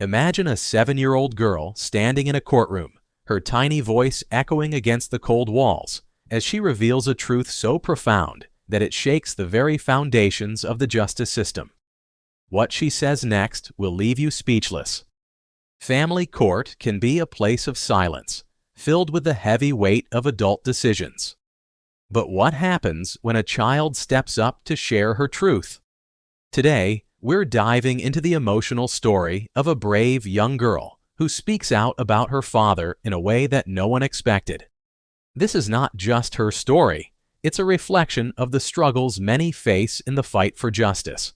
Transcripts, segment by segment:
Imagine a 7-year-old girl standing in a courtroom, her tiny voice echoing against the cold walls, as she reveals a truth so profound that it shakes the very foundations of the justice system. What she says next will leave you speechless. Family court can be a place of silence, filled with the heavy weight of adult decisions. But what happens when a child steps up to share her truth? Today, we're diving into the emotional story of a brave young girl who speaks out about her father in a way that no one expected. This is not just her story, it's a reflection of the struggles many face in the fight for justice.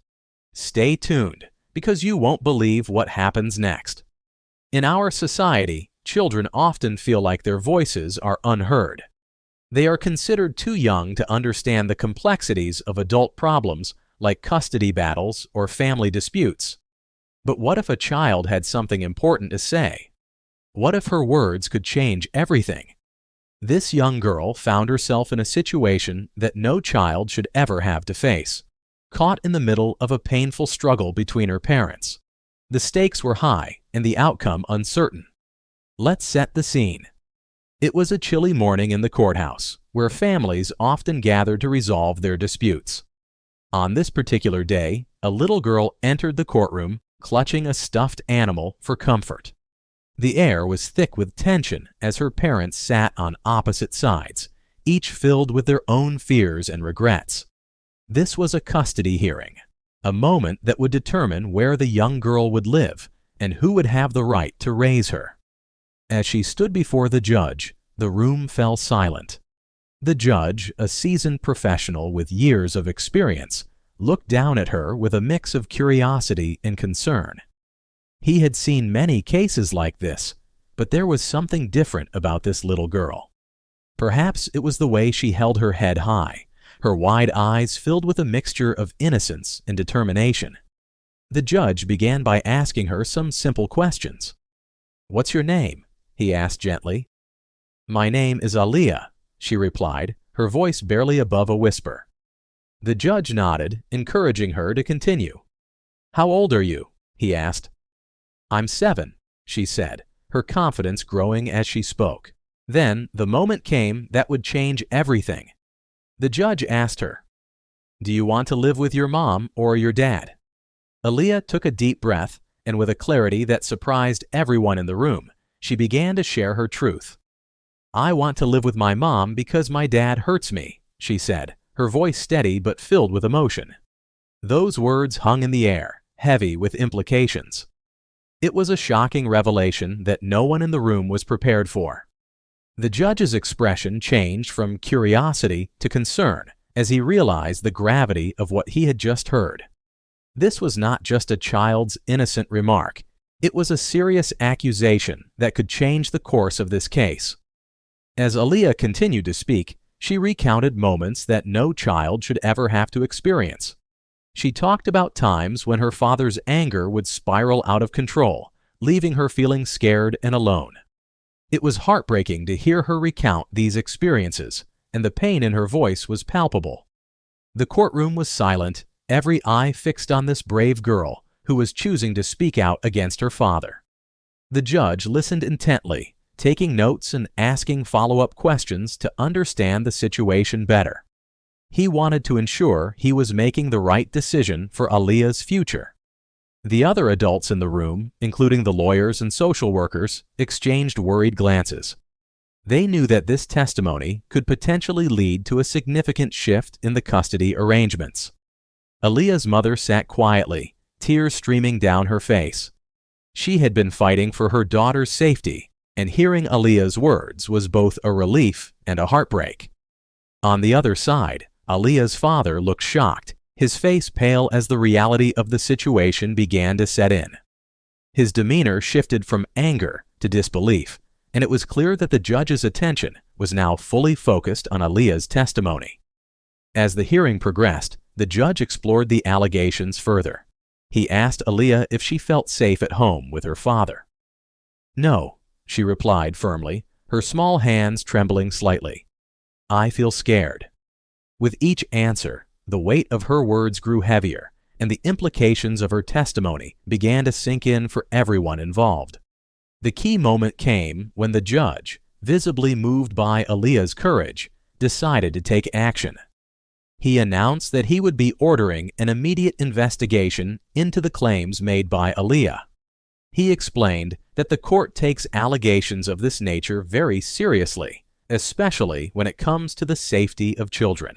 Stay tuned, because you won't believe what happens next. In our society, children often feel like their voices are unheard. They are considered too young to understand the complexities of adult problems like custody battles or family disputes. But what if a child had something important to say? What if her words could change everything? This young girl found herself in a situation that no child should ever have to face, caught in the middle of a painful struggle between her parents. The stakes were high and the outcome uncertain. Let's set the scene. It was a chilly morning in the courthouse, where families often gathered to resolve their disputes. On this particular day, a little girl entered the courtroom, clutching a stuffed animal for comfort. The air was thick with tension as her parents sat on opposite sides, each filled with their own fears and regrets. This was a custody hearing, a moment that would determine where the young girl would live and who would have the right to raise her. As she stood before the judge, the room fell silent. The judge, a seasoned professional with years of experience, looked down at her with a mix of curiosity and concern. He had seen many cases like this, but there was something different about this little girl. Perhaps it was the way she held her head high, her wide eyes filled with a mixture of innocence and determination. The judge began by asking her some simple questions. "What's your name?" he asked gently. "My name is Aaliyah," she replied, her voice barely above a whisper. The judge nodded, encouraging her to continue. "How old are you?" he asked. "I'm 7, she said, her confidence growing as she spoke. Then the moment came that would change everything. The judge asked her, "Do you want to live with your mom or your dad?" Aaliyah took a deep breath, and with a clarity that surprised everyone in the room, she began to share her truth. "I want to live with my mom because my dad hurts me," she said, her voice steady but filled with emotion. Those words hung in the air, heavy with implications. It was a shocking revelation that no one in the room was prepared for. The judge's expression changed from curiosity to concern as he realized the gravity of what he had just heard. This was not just a child's innocent remark. It was a serious accusation that could change the course of this case. As Aaliyah continued to speak, she recounted moments that no child should ever have to experience. She talked about times when her father's anger would spiral out of control, leaving her feeling scared and alone. It was heartbreaking to hear her recount these experiences, and the pain in her voice was palpable. The courtroom was silent, every eye fixed on this brave girl who was choosing to speak out against her father. The judge listened intently, taking notes and asking follow-up questions to understand the situation better. He wanted to ensure he was making the right decision for Aaliyah's future. The other adults in the room, including the lawyers and social workers, exchanged worried glances. They knew that this testimony could potentially lead to a significant shift in the custody arrangements. Aaliyah's mother sat quietly, tears streaming down her face. She had been fighting for her daughter's safety, and hearing Aaliyah's words was both a relief and a heartbreak. On the other side, Aaliyah's father looked shocked, his face pale as the reality of the situation began to set in. His demeanor shifted from anger to disbelief, and it was clear that the judge's attention was now fully focused on Aaliyah's testimony. As the hearing progressed, the judge explored the allegations further. He asked Aaliyah if she felt safe at home with her father. "No," she replied firmly, her small hands trembling slightly. "I feel scared." With each answer, the weight of her words grew heavier, and the implications of her testimony began to sink in for everyone involved. The key moment came when the judge, visibly moved by Aaliyah's courage, decided to take action. He announced that he would be ordering an immediate investigation into the claims made by Aaliyah. He explained that the court takes allegations of this nature very seriously, especially when it comes to the safety of children.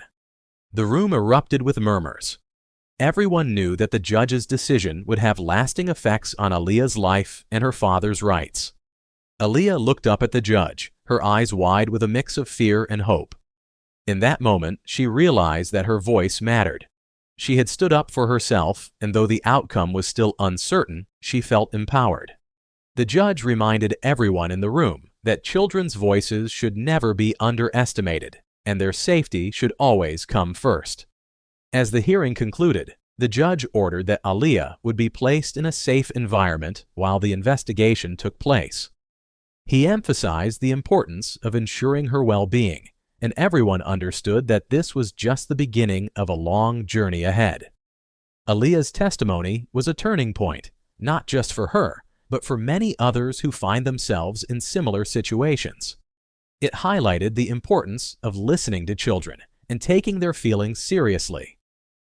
The room erupted with murmurs. Everyone knew that the judge's decision would have lasting effects on Aaliyah's life and her father's rights. Aaliyah looked up at the judge, her eyes wide with a mix of fear and hope. In that moment, she realized that her voice mattered. She had stood up for herself, and though the outcome was still uncertain, she felt empowered. The judge reminded everyone in the room that children's voices should never be underestimated, and their safety should always come first. As the hearing concluded, the judge ordered that Aaliyah would be placed in a safe environment while the investigation took place. He emphasized the importance of ensuring her well-being, and everyone understood that this was just the beginning of a long journey ahead. Aaliyah's testimony was a turning point, not just for her, but for many others who find themselves in similar situations. It highlighted the importance of listening to children and taking their feelings seriously.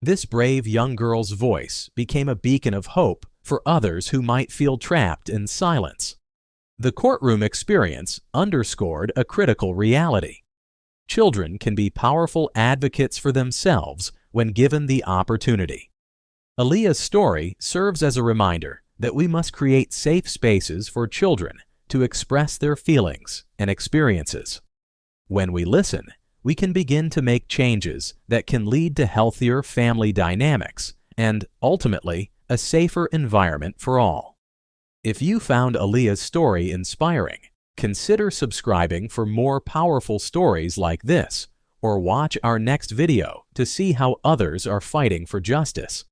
This brave young girl's voice became a beacon of hope for others who might feel trapped in silence. The courtroom experience underscored a critical reality. Children can be powerful advocates for themselves when given the opportunity. Aaliyah's story serves as a reminder that we must create safe spaces for children to express their feelings and experiences. When we listen, we can begin to make changes that can lead to healthier family dynamics and, ultimately, a safer environment for all. If you found Aaliyah's story inspiring, consider subscribing for more powerful stories like this, or watch our next video to see how others are fighting for justice.